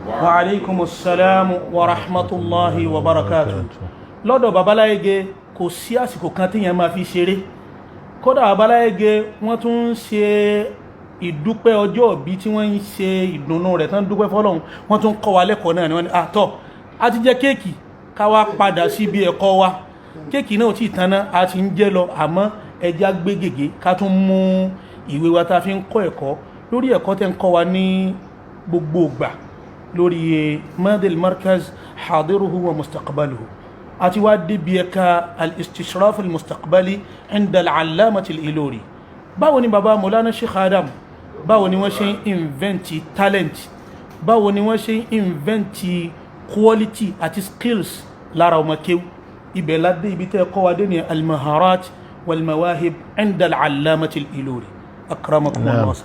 Wa alaikumus salam wa rahmatullahi wa barakatuh. Lọ́dọ̀ babaláyege kò sí àsìkò kan tí yẹn máa fi ṣeré. Kódà babaláyege wọ́n tún ń ṣe ìdúpẹ́ ọjọ́ ìbí tí wọ́n ń ṣe ìdùnnú rẹ̀ tán dúpẹ́ fọ́lọ́run, wọ́n tún kọ́ wa lẹ́kọ̀ọ́ náà ni wọ́n ní àtọ̀ a ti jẹ kéèkì ká wá padà síbi ẹ̀kọ́ wa. Kéèkì náà tí tanná a ti ń jẹ lọ, àmọ́ ẹja gbé gègé ká tún mú ìwé wa ta fi ń kọ́ ẹ̀kọ́ lórí ẹ̀kọ́ tẹ́ ń kọ́ wa ní gbogbo ìgbà lórí madil markaz hadiruhu wa mustaqbaluhu. àti wá débi ẹ̀ka al-istishraf al-mustaqbali inda al-allamati al-Ilory. Báwo ni baba Maulana Sheikh Adam, báwo ni wọ́n ṣe inventi talent, báwo ni wọ́n ṣe inventi quality àti skills lára ọmọ kéwú. Ibẹ̀ ládé ibi tẹ́ kọ́ wa dé ní al-maharat wal-mawahib inda al-allamati al-Ilory. Akramakumullah.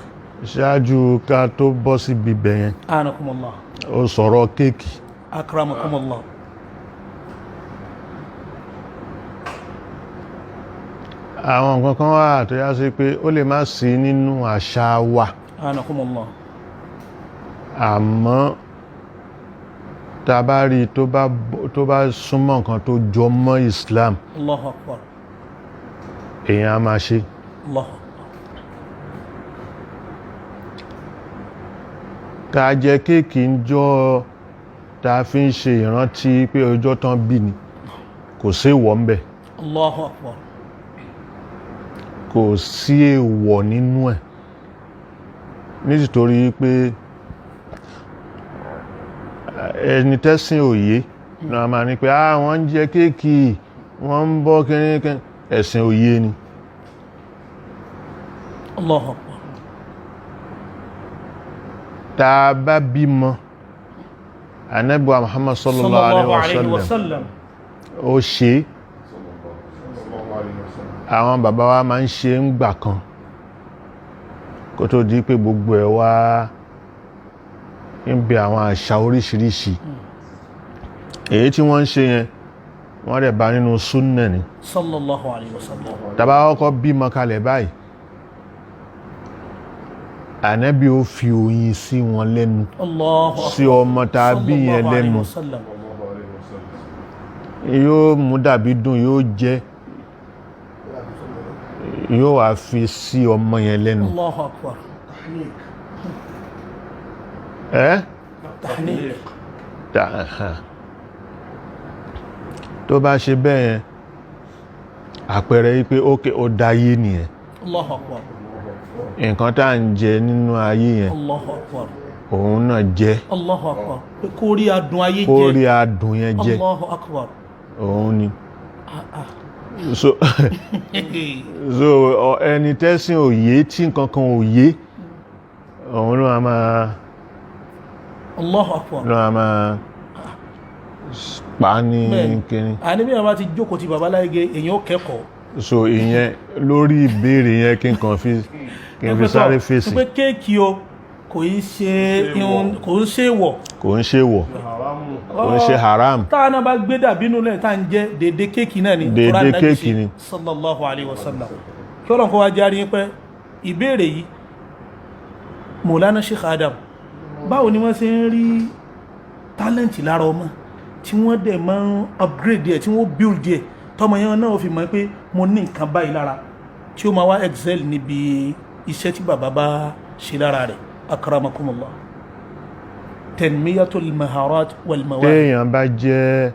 Ṣáájú ká tó bọ́ sí bíbẹ̀ yẹn, anakumullah, ó sọ̀rọ̀ kéèkì. Akramakumullah. Àwọn nǹkan kan wà tó yá sí pé ó lè má sí nínú àṣà wa, anakumullah, àmọ́ tá bá rí tó bá súnmọ́ nǹkan tó jọ mọ́ Islam, Allahu akbar, èèyàn á máa ṣe. Allahu akbar. Ká jẹ kéèkì ń jọ tá fi ń ṣe ìrántí pé ọjọ́ tán bí ni, kò sí èèwọ̀ ńbẹ̀. Allahu akbar. Kò sí èèwọ̀ nínú ẹ̀, nítorí pé ẹni tẹ́sìn òye náà máa ní pé wọ́n ń jẹ kéèkì, wọ́n ń bọ́ kìnnìkan, ẹ̀sìn òye ni. Allahu akbar. Tá a bá bímọ, Ànábì wa Muhammad sallallahu alaihi wasallam ó ṣe, àwọn bàbá wa máa ń ṣe ń gbà kan kó tó di pé gbogbo ẹ̀ wá ń bẹ àwọn àṣà oríṣiríṣi. Èyí tí wọ́n ń ṣe yẹn wọ́n dẹ̀ bá nínú súnnà ni. Sallallahu alaihi wasallam. Tá bá kọ́kọ́ bímọ kalẹ̀ báyìí, Ànábì ó fi oyin sí wọn lẹ́nu, sí ọmọ tá bí yẹn lẹ́nu, yóò mú dàbí dùn, yóò jẹ, yóò wá fi sí ọmọ yẹn lẹ́nu. Allahu akbar. Tahniq. Tó bá ṣe bẹ́ẹ̀ yẹn, àpẹẹrẹ yí pé ó dáyé nìyẹn. Allahu akbar. Nǹkan tá ń jẹ nínú ayé yẹn, Allahu akbar. òun náà jẹ. Allahu akbar. Kó rí adùn ayé jẹ. Kó rí adùn yẹn jẹ. Allahu akbar. Òun ni. So ẹni tẹ́sìn òye tí nǹkan kan òye, òun ló máa Allahu akbar. ló máa pa ní kíní. Àní bí wọ́n bá ti jókòó ti babaláyege, èyàn ó kẹ́kọ̀ọ́. So ìyẹn lórí ìbéèrè yẹn kí n fi sáré fèsì. Pé kéèkì o kò ń ṣe wọ̀, kò ń ṣe wọ̀, kò ń ṣe haram. Táà náà bá gbé dàbínú lẹ́ tá ń jẹ dédé kéèkì náà ni. Dédé kéèkì ni. Sallallahu alaihi wasallam. Kí Ọlọ́run kó wá járí pé ìbéèrè yìí, Maulana Sheikh Adam, báwo ni wọ́n ṣe ń rí tálẹ́ǹtì lára ọmọ tí wọ́n dẹ̀ máa ń upgrade ẹ̀, tí wọ́n build ẹ̀, tọ́mọ yẹn náà fi mọ̀ pé mo ní nǹkan báyìí lára, tí ó máa wá excel níbi iṣẹ́ tí bàbá bá ṣe lára rẹ̀. Akramakumullah. Tanmiyatul maharat wal mawahib. Téèyàn bá jẹ́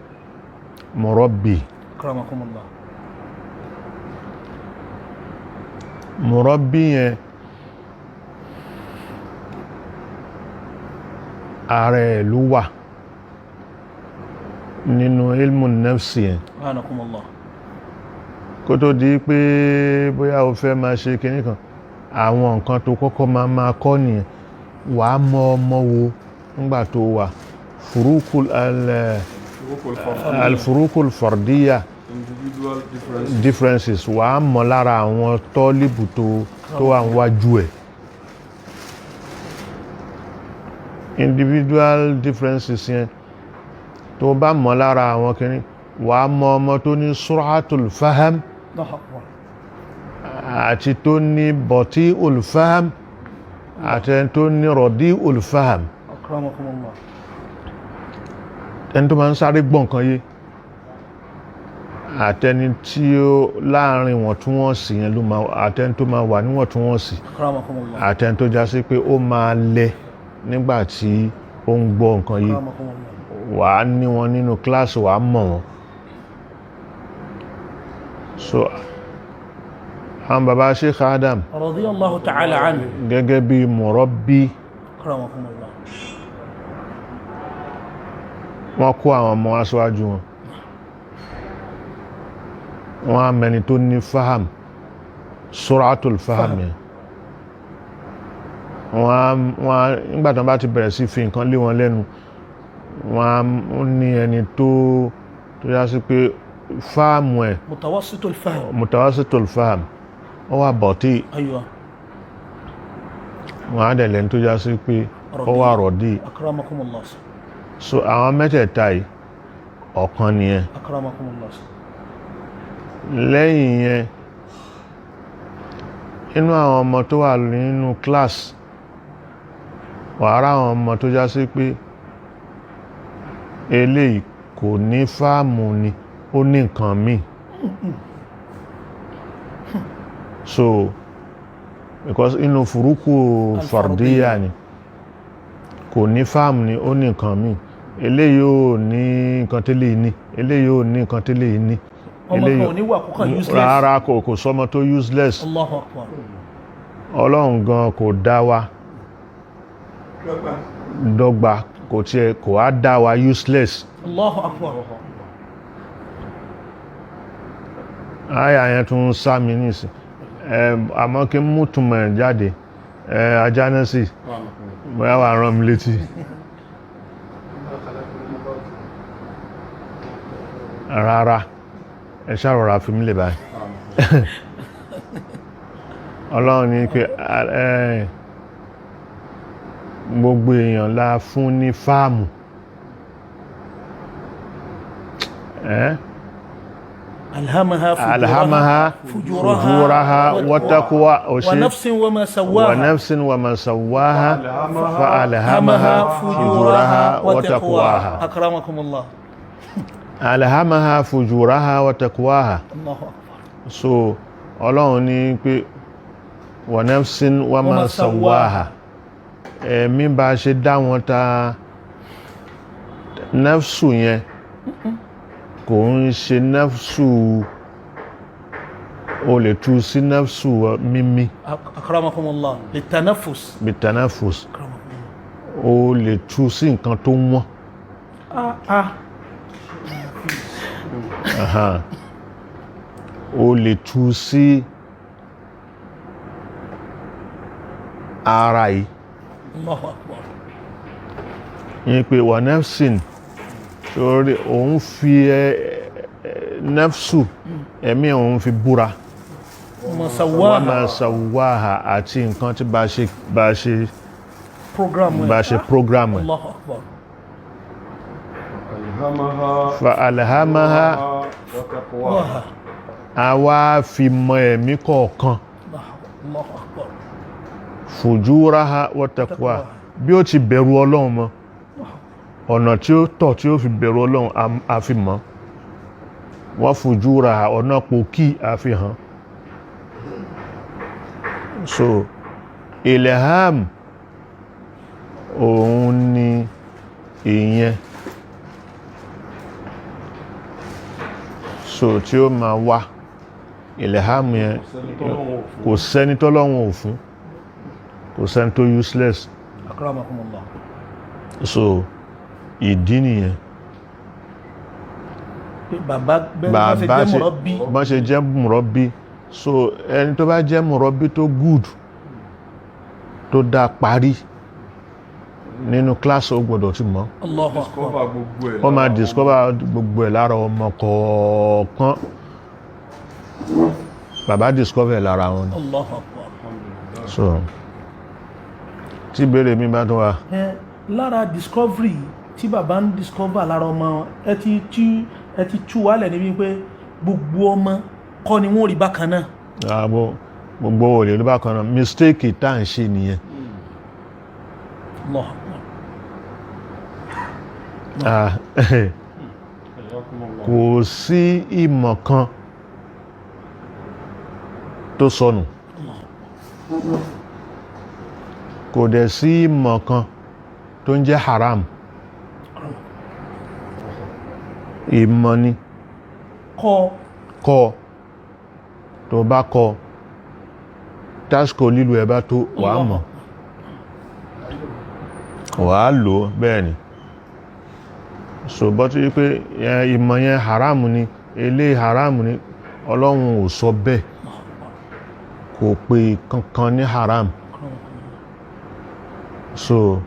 murabbi, Akramakumullah. murabbi yẹn ara ẹ̀ ló wà nínú ilmu nafsi yẹn. Anakumullah. Kó tó di pé bóyá o fẹ́ máa ṣe kinní kan, àwọn nǹkan tó kọ́kọ́ máa kọ́ nìyẹn. Wàá mọ ọmọ wo nígbà tó wà al-furukul fardiyya, differences, wàá mọ lára àwọn tọ́líbù tó wà níwájú ẹ̀. Individual differences yẹn tó bá mọ lára àwọn kinní, wàá mọ ọmọ tó ní sur'atul faham àti tó ní bati'ul faham àti tó ní radi'ul faham. Akramakumullah. ẹni tó máa ń sáré gbọ́ nǹkan yé àtẹni tí ó láàrin wọ̀ntúnwọ̀nsì yẹn ló máa àtẹni tó máa wà níwọ̀ntúnwọ̀nsì àtẹni tó já sí pé ó máa lẹ nígbà tí ó ń gbọ́ nǹkan yé wà á ní wọn nínú kíláàsì wà á mọ̀ wọn. So àwọn bàbá Sheikh Adam radiyallahu ta'ala anhu gẹ́gẹ́ bí murabbi wọ́n kó àwọn ọmọ aṣáájú wọn wọ́n á mẹni tó ní faham suratul faham yẹn nígbà tí wọ́n bá ti bẹ̀rẹ̀ sí fi nǹkan lé wọn lẹ́nu wọ́n ní ẹni tó yá sí pé fáàmù ẹ̀ mutawassitul faham ó wà bọ̀tí wọ́n á dẹ̀ lẹ́ni tó yá sí pé ó wà rọ̀dí. So àwọn mẹ́tẹ̀ẹ̀ta yìí ọ̀kan nìyẹn. Lẹ́yìn yẹn inú àwọn ọmọ tó wà nínú class wà rá àwọn ọmọ tó já sí pé eléyìí kò ní fáàmù ni ó ní nǹkan míì. So because inú furuku fardiya ni kò ní fáàmù ni ó ní nǹkan míì eléyìí ò ní nǹkan tẹ́lẹ̀ ní eléyìí ò ní nǹkan tẹ́lẹ̀ ní rárá kò sọmọ tó useless. Allahu Akbar. Ọlọ́run gan kò dá wa dọ́gba kò á dá wa useless. Allahu Akbar. Àyà yẹn tún sá mi nísìn àmọ́ kí n mú túmọ̀ jáde ajánẹ́sì bóyá wà rán mi létí. Rárá ẹ ṣàrọ̀rà fi mí lè báyìí. Ọlọ́run ní pé gbogbo èèyàn la fún ní fáàmù alhamaha fujuraha wa taqwa wa nafsin wa ma sawwaha fa alhamaha fujuraha wa taqwaha. Akramakumullah. Alhamaha fujuraha wa taqwaha. So Ọlọ́run ní pé wa nafsin wa ma sawwaha ẹ̀mí bá ṣe dá wọn ta nafsu yẹn kò ń ṣe nafsu o lè tú sí nafsu mímí. Akramakumullah. Bitanafus o lè tú sí nǹkan tó wọ́n. O lè tú sí ara yìí. Allahu Akbar. Yín pé wà nafsin sórí òun fi nafsu ẹ̀mí òun fi búra wa ma sawwaha àti nǹkan tí bá ṣe program ẹ̀. Allahu Akbar. Fa alhamaha àwa fi mọ ẹ̀mí kọ̀ọ̀kan Allahu Akbar. fujuraha wa taqwa bí ó ti bẹ̀rù Ọlọ́run mọ́ ọ̀nà tí ó tọ̀ tí ó fi bẹ̀rù Ọlọ́run a fi mọ̀ wa fujuraha ọ̀nà pòkí a fi hàn. So ilham òun ni ìyẹn so tí ó máa wá ilham yẹn kò sẹ́ni tọ́lọ́run ò fún kò sẹ́ni tó useless. Akramakumullah. So ìdí nìyẹn bàbá bá ṣe jẹ́ mùrọ́bí. So ẹni tó bá jẹ́ mùrọ́bí tó good tó dá parí nínú kíláàsì ó gbọ́dọ̀ ti mọ̀. Allahu Akbar. Ó máa discover gbogbo ẹ̀ lára ọmọ kọ̀ọ̀kan. Bàbá discover lára wọn. Allahu Akbar. So tí ìbéèrè mi bá tó wá. Lára discovery tí bàbá ń discover lára ọmọ ẹ ti tú wálẹ̀ ní wípé gbogbo ọmọ kọ́ ni wọ́n rí bákan náà. Gbogbo ò lè rí bákan náà mistake tá à ń ṣe nìyẹn. Allahu Akbar. kò sí ìmọ̀ kan tó sọnù, kò dẹ̀ sí ìmọ̀ kan tó ń jẹ́ haram. Ìmọ̀ ni kọ́ tó bá kọ́ tásìkò lílo ẹ̀ bá tó wàá mọ̀, wàá lò bẹ́ẹ̀ ni. So bọ́ tí wípé ìmọ̀ yẹn haramu ni, ilé haramu ni, Ọlọ́run ò sọ bẹ́ẹ̀, kò pè kankan ní haram. So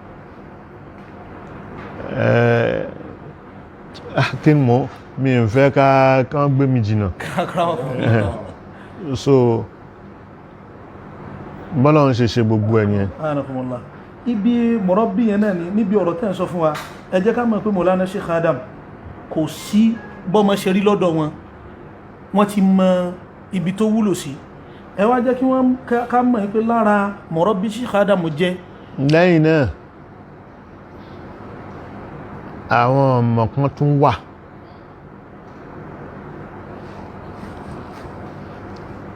kí ni mi ń fẹ́ kán gbé mi jìnà. So bọ́lá ń ṣe gbogbo ẹ̀ yẹn. Ibi mọ̀rọ̀bí yẹn náà ni níbi ọ̀rọ̀ tẹ́ ń sọ fún wa, ẹ jẹ́ ká mọ̀ pé Mọ̀lánà Sheikh Adam kò sí bọ́mọ ṣe rí lọ́dọ̀ wọn, wọ́n ti mọ ibi tó wúlò sí. Ẹ wá jẹ́ kí wọ́n ká mọ̀ pé lára mọ̀rọ̀bí Sheikh Adam jẹ́. Lẹ́yìn náà àwọn ọmọ kan tún wà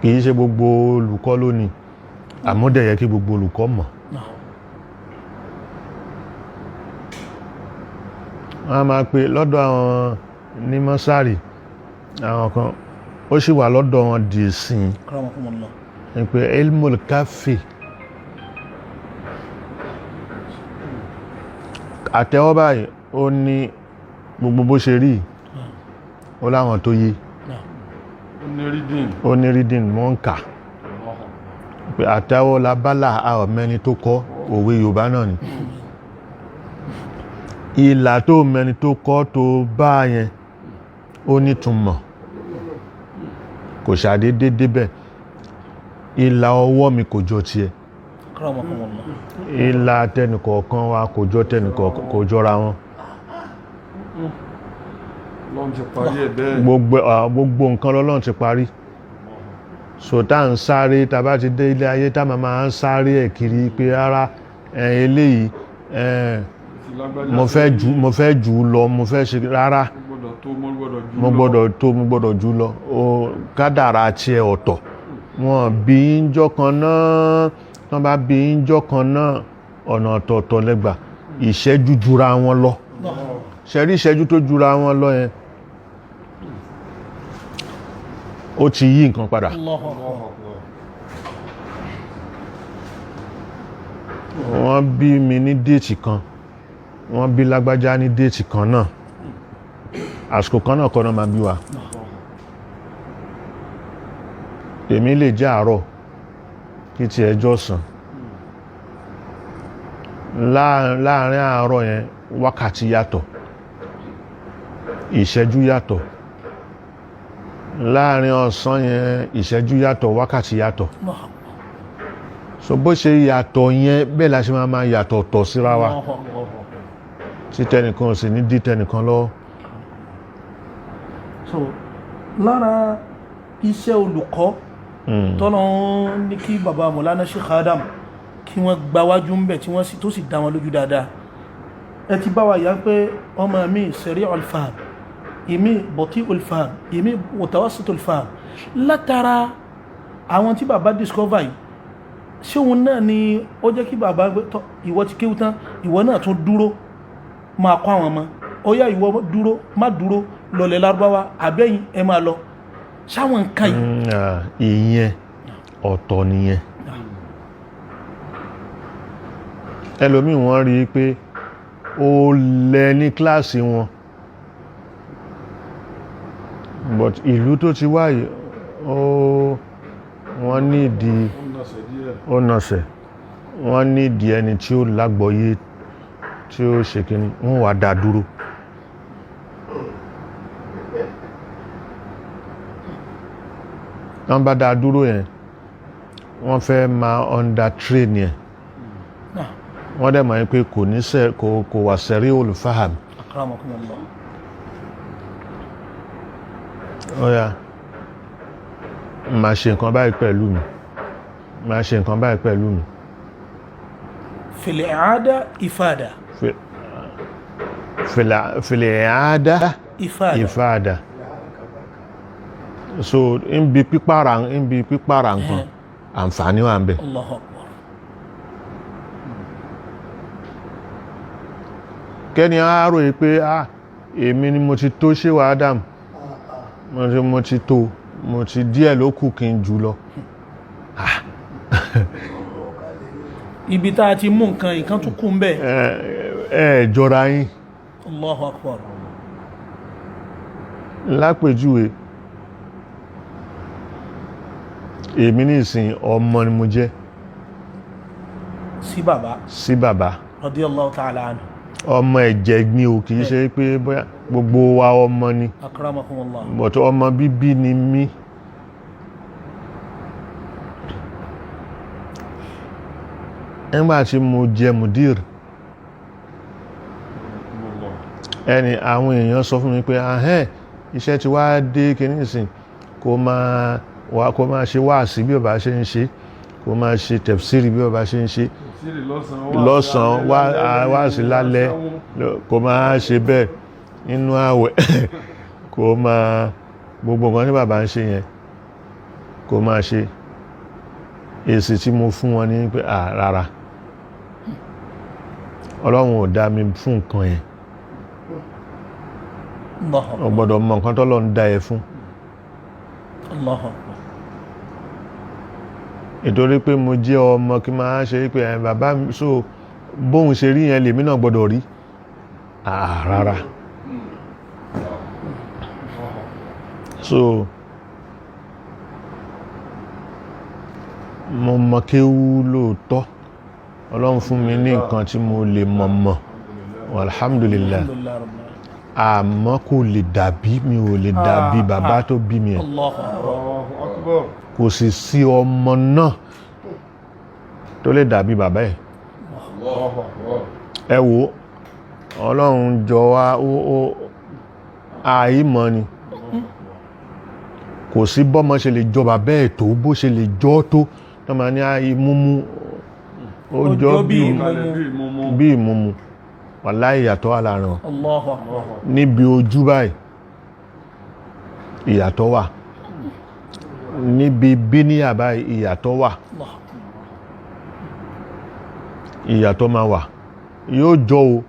kìí ṣe gbogbo olùkọ́ lónìí, àmọ́dẹ̀ yẹ kí gbogbo olùkọ́ mọ̀. Wọ́n máa pè lọ́dọ̀ àwọn ní mọ́sárì, àwọn kan ó sì wà lọ́dọ̀ wọn di ìsìn ní pé ilmul kafi, àtẹ́wọ́ báyìí ó ní gbogbo bó ṣe rí, ó láwọn tó yé, ó ní rídìn mọ́ ń kà pé àtẹ́wọ́ labálà àwọn mẹ́ni tó kọ́, òwe Yorùbá náà ni. Ìlà tó mẹ́ni tó kọ́ tó bá yẹn ó nítumọ̀, kò ṣàdédé débẹ̀. Ìlà ọwọ́ mi kò jọ tiẹ̀, ìlà tẹnìkọ̀ọ̀kan wa kò jọ tẹnìkọ̀ọ̀kan, kò jọra wọn. Gbogbo nǹkan lọ́lọ́run ti parí. So tá ń sáré, tá bá ti dé ilé ayé tá máa ń sáré ẹ̀ kiri pé ara eléyìí mo fẹ́ jù lọ, mo fẹ́ ṣe rárá, mo gbọ́dọ̀ jù lọ. O kádàrá tiẹ̀ ọ̀tọ̀, wọn bí ń jọ́ kan náà, tán bá bí ń jọ́ kan náà ọ̀nà ọ̀tọ̀ọ̀tọ̀ lẹ́gbà, ìṣẹ́jú jura wọn lọ. Ṣẹ́rí ìṣẹ́jú tó jura wọn lọ yẹn ó ti yí nǹkan padà. Wọ́n bí mi ní déètì kan, wọ́n bí lágbájá ní déètì kan náà, àsìkò kan náà kọ́nà máa bí wa. Èmi lè jẹ́ àárọ̀ kí ti ẹjọ́ sàn, láàrin àárọ̀ yẹn wákàtí yàtọ̀, ìṣẹ́jú yàtọ̀, láàrin ọ̀sán yẹn ìṣẹ́jú yàtọ̀, wákàtí yàtọ̀. So bó ṣe yàtọ̀ yẹn bẹ́ẹ̀ la ṣe máa yàtọ̀ tọ̀ síra wa, tí tẹnìkan sì ní dí tẹnìkan lọ́wọ́. So lára iṣẹ́ olùkọ́ tọ́lọ́ ní kí bàbá Mọ̀lánà Sheikh Adam kí wọ́n gbáwájú ń bẹ̀ tí wọ́n tó sì dá wọn lójú dáadáa. Ẹ ti bá wa yá pé ọmọ mi sari'ul fahm, ìmí bati'ul fahm, ìmí mutawassitul fahm. Látara àwọn tí bàbá discover yìí, ṣé òun náà ni ó jẹ́ kí bàbá gbé tọ́ ìwọ ti kéwú tán, ìwọ náà tún dúró máa kọ́ àwọn ọmọ, ó yá ìwọ dúró má dúró lọlẹ̀ Lárúbáwá, àbẹ́yìn ẹ máa lọ. Ṣáwọn nǹkan yìí ìyẹn ọ̀tọ̀ nìyẹn. Ẹlòmíì wọ́n rí pé ó lẹ ní kíláàsì wọn, but ìlú tó ti wáyé wọ́n ní ìdí ó nọ̀sẹ̀, wọ́n ní ìdí ẹni tí ó lágbọ́yé tí ó ṣe kíní, wọ́n wá dá dúró. Wọ́n bá dá dúró yẹn, wọ́n fẹ́ máa under train yẹn, wọ́n dẹ̀ mọ̀ pé kò wà sari'ul fahm. Ó yá, máa ṣe nǹkan báyìí pẹ̀lú mi, máa ṣe nǹkan báyìí pẹ̀lú mi. Fil i'ada ifada. fil i'ada ifada. So ń bi pípàrà nǹkan àǹfààní wà ń bẹ. Allahu Akbar. Kẹ́ni á rò pé èmi ni mo ti tó ṣé wà Adam, mo ti tó, mo ti díẹ̀ ló kù kí n jù lọ. Ibi tá a ti mú nǹkan tún kù ń bẹ. Jọra yín. Allahu Akbar. Lápèjúwe, èmi ní ìsìn ọmọ ni mo jẹ́ sí bàbá radiyallahu ta'ala anhu. Ọmọ ẹ̀jẹ̀ ni o, kìí ṣe pé bóyá gbogbo wa ọmọ ni, akramakumullah, but ọmọ bíbí ni mí. Nígbà tí mo jẹ mudir, àwọn èèyàn sọ fún mi pé iṣẹ́ ti wá dé kìíní ìsìn, kó máa ṣe wáàsí bí ó bá ṣe ń ṣe, kó máa ṣe tẹ̀fsírì bí ó bá ṣe ń ṣe lọ́sàn wáàsí lálẹ́, kó máa ṣe bẹ́ẹ̀ nínú àwẹ̀ kó máa gbogbo nǹkan tí bàbá ń ṣe yẹn kó máa ṣe. Èsì tí mo fún wọn ní pé rárá, Ọlọ́run ò dá mi fún nǹkan yẹn, o gbọ́dọ̀ mọ nǹkan t'Ọlọ́run dá ẹ fún. Ìtorí pé mo jẹ́ ọmọ kí máa ṣe pé bàbá mi so bóhun ṣe rí yẹn lèmi náà gbọ́dọ̀ rí, rárá. So mo mọ̀ kéwú lóòótọ́, Ọlọ́run fún mi ní nǹkan tí mo lè mọ̀ alhamdulillah, àmọ́ kò lè dàbí, mi ò lè dàbí bàbá tó bí mi ẹ̀. Kò sì sí ọmọ náà tó lè dàbí bàbá ẹ̀. Ẹ wò, Ọlọ́run jọ wá àìmọ̀ ni, kò sí bọ́mọ ṣe lè jọ bàbá ẹ̀ tó, bó ṣe lè jọ tó tó máa ní ìmúmú ó jọ bí ìmúmú. Wàláhì ìyàtọ̀ wà láàrin wọn. Níbi ojú báyìí ìyàtọ̀ wà, níbi bíníyà báyìí ìyàtọ̀ wà, ìyàtọ̀ máa wà. Yóò jọ o,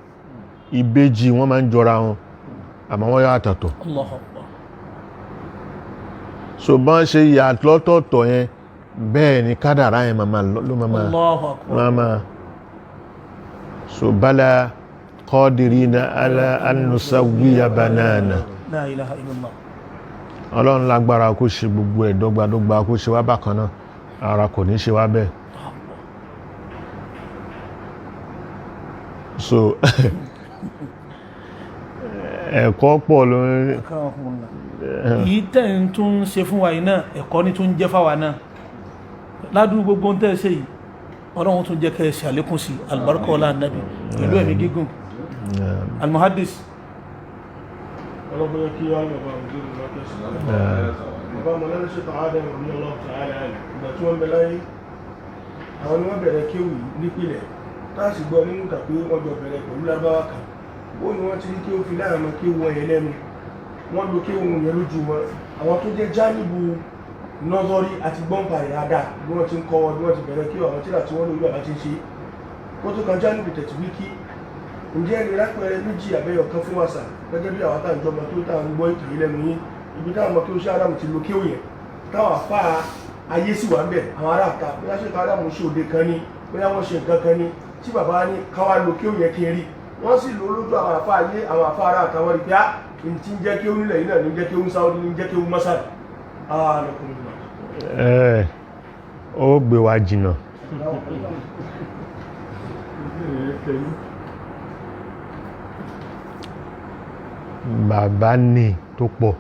ìbejì wọ́n máa ń jọra wọn, àmọ́ wọ́n yà àtàtọ̀. So bọ́n ṣe ìyàtọ̀ lọ́tọ̀ọ̀tọ̀ yẹn, bẹ́ẹ̀ ni kádàrá yẹn ló máa. So bala qadirina ala an nusawwiya banana. La ilaha illallah. Ọlọ́run lágbára kó ṣe gbogbo ẹ̀ dọ́gbadọ́gba, kó ṣe wá bákan náà, ara kò ní ṣe wá bẹ́ẹ̀. So ẹ̀kọ́ pọ̀ lórí. Yìí tẹ́ ń tún ṣe fún wa yìí náà, ẹ̀kọ́ ní tún jẹ́ fáwa náà. Ládùú gbogbo ń tẹ́ ṣe yìí, Ọlọ́run tún jẹ́ kẹ́ ṣe àlékún sí albarka ọlá Ànábì pẹ̀lú ẹ̀mí gígùn. Al-Muhaddis. Ọlọ́run yẹ kí wọ́n lọ bá òjò lọ́kẹ́sì. Bàbá Mọ̀lẹ́rẹ́ Sheikh Adam ní Allahu ta'ala ìgbà tí wọ́n bẹ láyé, àwọn ni wọ́n bẹ̀rẹ̀ kéwì nípìnlẹ̀, táàsì gbọ́ nínú tàbí wọ́n jọ bẹ̀rẹ̀ pẹ̀lú lábáwá kan. Ó ní wọ́n ti rí kí ó fi láàrín kí wọ́n yẹ lẹ́nu, wọ́n lo kí wọ́n yẹ lójú wọn. Àwọn tó jẹ́ jánìbù nọ́zọ́rí àti gbọ́npa ìrádà bí wọ́n ti ń kọ́ wọn, bí wọ́n ti bẹ̀rẹ̀ kí àwọn tíra tí wọ́n lórí àbá ti ń ṣe. Ó tó kan jánìbù tẹ̀tìwíkí, ǹjẹ́ ẹni lápẹẹrẹ méjì àbẹ́yọ̀ kan fún wàsà gẹ́gẹ́ bí àwọn táwọn ìjọba tó táwọn gbọ́ ìtòyí lẹ́nu yín, ibi táwọn ọmọ kí ó ṣe Ádámù ti lo kí ó yẹn, táwọn àfá ayé sì wà ń bẹ̀, àwọn ará àta bóyá ṣe Ádámù ṣe òde kan ní, bóyá wọ́n ṣe nǹkan kan ní, tí bàbá ní káwá lo kí ó yẹ kí n rí, wọ́n sì lo lójú àwọn àfá ayé, àwọn àfá ará àta wọ́n rí pé n ti ń jẹ́ kí ó nílẹ̀ yìí náà ní jẹ́ kí ó ń sáwọ́ ní jẹ́ kí ó ń mọ́sàlì. Ó gbé wa jìnnà. Bàbá ní tó pọ̀.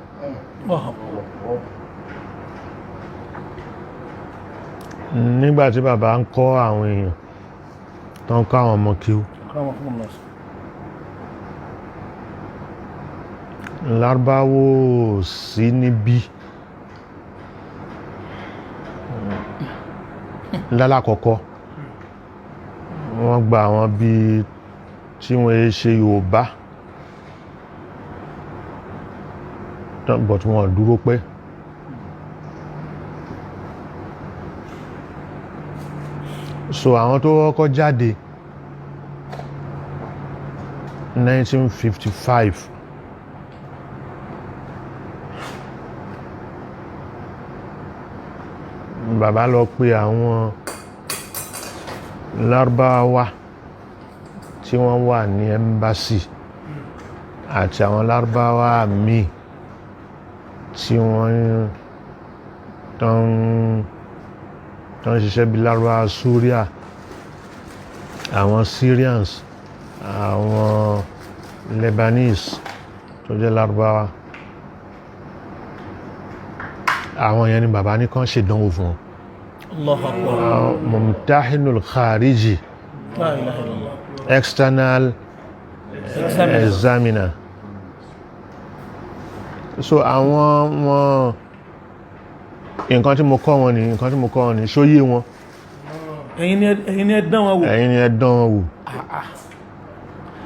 Nígbà tí bàbá ń kọ́ àwọn èèyàn tó ń kọ́ àwọn ọmọ kíw, Lárúbáwò sí níbí lálákọ̀ọ́kọ́, wọ́n gba àwọn bí tí wọ́n ṣe Yorùbá but wọn dúró pẹ́. So àwọn tó kọ́kọ́ jáde 1955 bàbá lọ pé àwọn Lárúbáwá tí wọ́n wà ní ẹ́mbásì àti àwọn Lárúbáwá míì tí wọ́n tán ṣiṣẹ́ bí Lárúbáwá Syria, àwọn Syrians, àwọn Lebanese tó jẹ́ Lárúbáwá. Àwọn yẹn ni bàbá ní kán ṣèdánwò fún wọn. Allahu Akbar. Mumtahinul Khariji, La ilaha illallah. external examiner. So àwọn nǹkan tí mo kọ́ wọn ni ṣóyé wọn. Ẹ̀yin ni ẹ dán wọn wò. Ẹ̀yin ni ẹ dán wọn wò.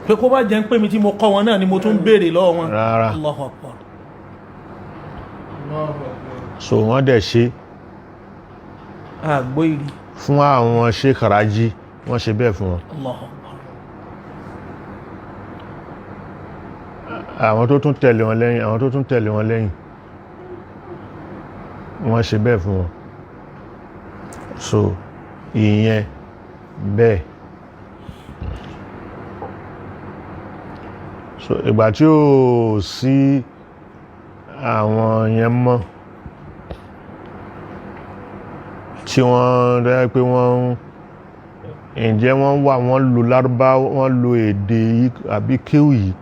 Pé kó bá jẹ́ ń pè mí tí mo kọ́ wọn náà ni mo tún béèrè lọ́wọ́ wọn. Rárá. Allahu Akbar. So wọ́n dẹ̀ ṣe Àgbó ìrì. fún àwọn Sheikh Raji, wọ́n ṣe bẹ́ẹ̀ fún wọn. Allahu Akbar. Àwọn tó tún tẹ̀lé wọn lẹ́yìn wọ́n ṣe bẹ́ẹ̀ fún wọn. So ìyẹn bẹ́ẹ̀. So ìgbà tí ó sí àwọn yẹn mọ́ tí wọ́n rẹ́ pé ǹjẹ́ wọ́n lo Lárúbáwá, wọ́n lo èdè àbí kéwù yìí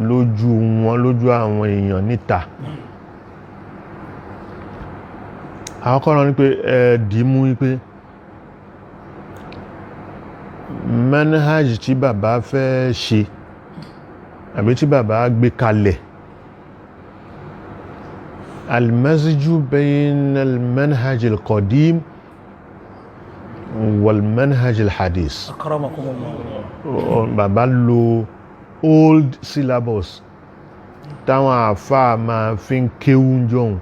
lójú àwọn èèyàn níta. Àwọn kọ́nà ní pé dìímú wípé manhaj tí bàbá fẹ́ ṣe àbí tí bàbá gbé kalẹ̀, al-mazju bayna al-manhaj al-qadim wal-manhaj al-hadith. Akramakumullah. Bàbá lo old syllabus táwọn àfáà máa fi ń kéwú jọun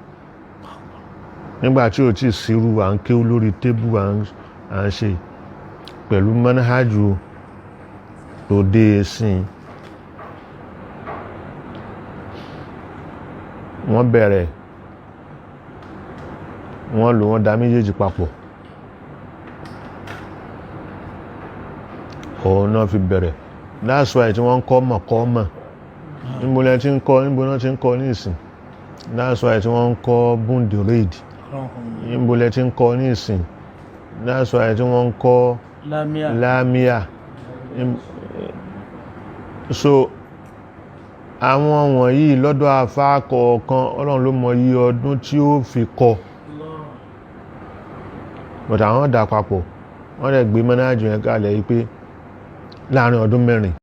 nígbàtí ò tí sírú à ń kéwú lórí tébù à ń ṣe, pẹ̀lú manhajù tó dé ẹ̀sìn. Wọ́n bẹ̀rẹ̀, wọ́n dá méjèèjì papọ̀. Òun náà fi bẹ̀rẹ̀. That's why tí wọ́n ń kọ́ mọ̀kọ́mọ̀. Níbo náà ti ń kọ́ ní ìsìn. That's why tí wọ́n ń kọ́ bundireid. Níbo náà ti ń kọ́ ní ìsìn. That's why tí wọ́n ń kọ́ lámíà. So àwọn wọ̀nyí lọ́dọ̀ àfáà kọ̀ọ̀kan Ọlọ́run ló mọ iye ọdún tí ó fi kọ́. But àwọn dà papọ̀, wọ́n lè gbé mọ́nájú yẹn kalẹ̀ yìí pé láàrin ọdún 4